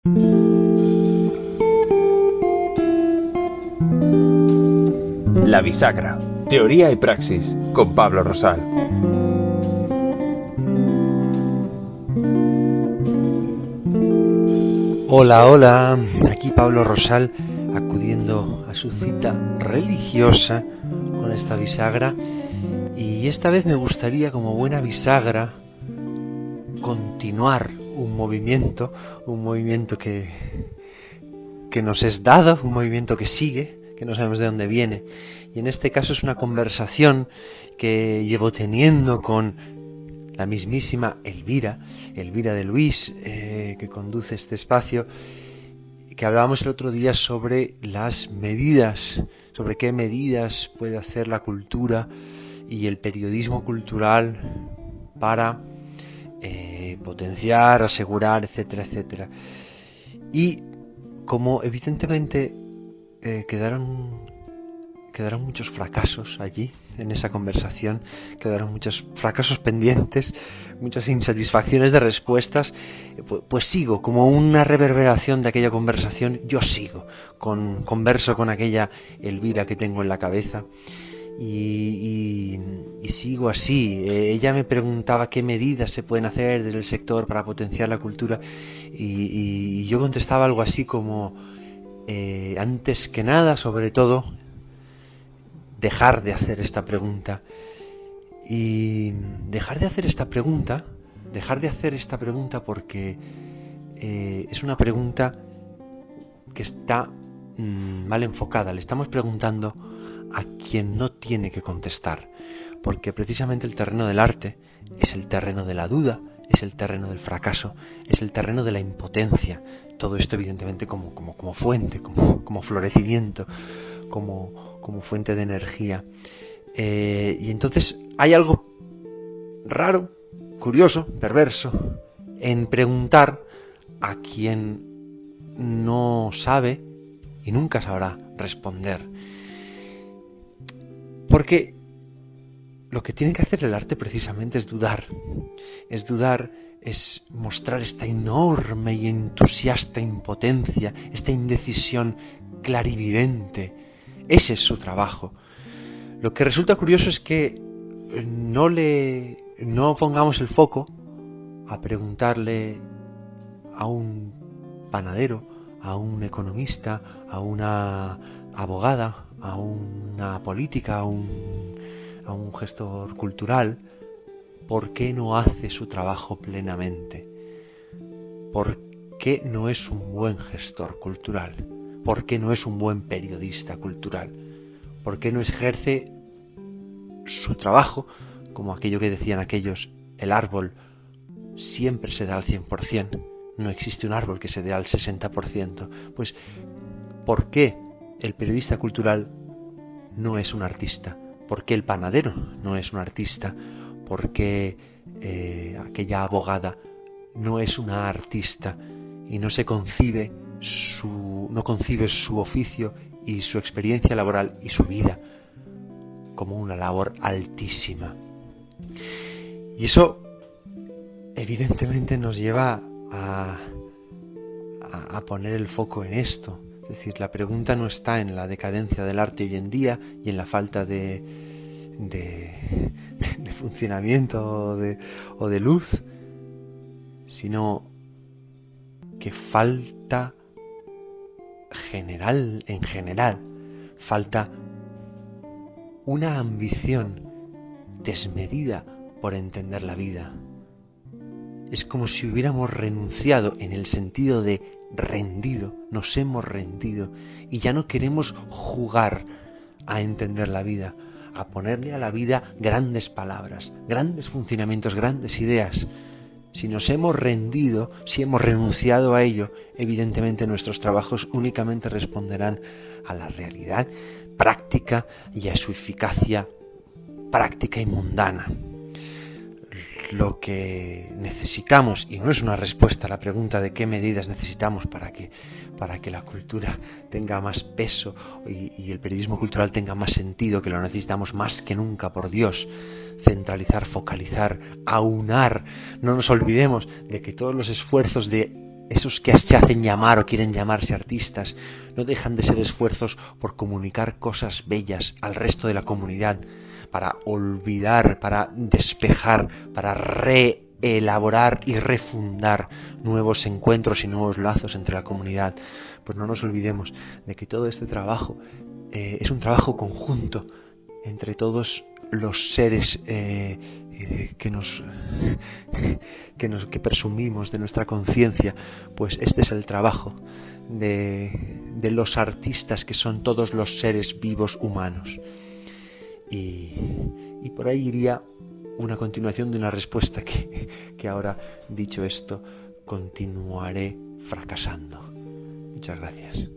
La bisagra, teoría y praxis, con Pablo Rosal. Hola, aquí Pablo Rosal, acudiendo a su cita religiosa con esta bisagra, y esta vez me gustaría, como buena bisagra, continuar un movimiento que nos es dado, un movimiento que sigue, que no sabemos de dónde viene, y en este caso es una conversación que llevo teniendo con la mismísima Elvira de Luis, que conduce este espacio, que hablábamos el otro día sobre las medidas, sobre qué medidas puede hacer la cultura y el periodismo cultural para potenciar, asegurar, etcétera, etcétera. Y como evidentemente quedaron muchos fracasos allí, en esa conversación, quedaron muchos fracasos pendientes, muchas insatisfacciones de respuestas, pues sigo, como una reverberación de aquella conversación, yo sigo, converso con aquella Elvira que tengo en la cabeza, y sigo así. Ella me preguntaba qué medidas se pueden hacer desde el sector para potenciar la cultura, y yo contestaba algo así como, antes que nada, sobre todo, dejar de hacer esta pregunta. Y dejar de hacer esta pregunta porque es una pregunta que está mal enfocada. Le estamos preguntando a quien no tiene que contestar, porque precisamente el terreno del arte es el terreno de la duda, es el terreno del fracaso, es el terreno de la impotencia. Todo esto evidentemente como fuente, como florecimiento, como fuente de energía. Y entonces hay algo raro, curioso, perverso, en preguntar a quien no sabe y nunca sabrá responder. Porque lo que tiene que hacer el arte precisamente es dudar, es mostrar esta enorme y entusiasta impotencia, esta indecisión clarividente. Ese es su trabajo. Lo que resulta curioso es que no pongamos el foco a preguntarle a un panadero, a un economista, a una abogada, a una política, a un gestor cultural, ¿por qué no hace su trabajo plenamente? ¿Por qué no es un buen gestor cultural? ¿Por qué no es un buen periodista cultural? ¿Por qué no ejerce su trabajo como aquello que decían aquellos: el árbol siempre se da al 100%, no existe un árbol que se dé al 60%? Pues, ¿por qué el periodista cultural no es un artista? ¿Por qué el panadero no es un artista? ¿Por qué aquella abogada no es una artista y no concibe su oficio y su experiencia laboral y su vida como una labor altísima? Y eso evidentemente nos lleva a poner el foco en esto. Es decir, la pregunta no está en la decadencia del arte hoy en día y en la falta de funcionamiento o de luz, sino que falta en general falta una ambición desmedida por entender la vida. Es como si hubiéramos renunciado, en el sentido de rendido, nos hemos rendido y ya no queremos jugar a entender la vida, a ponerle a la vida grandes palabras, grandes funcionamientos, grandes ideas. Si nos hemos rendido, si hemos renunciado a ello, evidentemente nuestros trabajos únicamente responderán a la realidad práctica y a su eficacia práctica y mundana. Lo que necesitamos, y no es una respuesta a la pregunta de qué medidas necesitamos para que la cultura tenga más peso y el periodismo cultural tenga más sentido, que lo necesitamos más que nunca, por Dios, centralizar, focalizar, aunar. No nos olvidemos de que todos los esfuerzos de esos que se hacen llamar o quieren llamarse artistas, no dejan de ser esfuerzos por comunicar cosas bellas al resto de la comunidad, para olvidar, para despejar, para reelaborar y refundar nuevos encuentros y nuevos lazos entre la comunidad. Pues no nos olvidemos de que todo este trabajo es un trabajo conjunto entre todos los seres que presumimos de nuestra conciencia. Pues este es el trabajo de los artistas, que son todos los seres vivos humanos. Y por ahí iría una continuación de una respuesta que ahora, dicho esto, continuaré fracasando. Muchas gracias.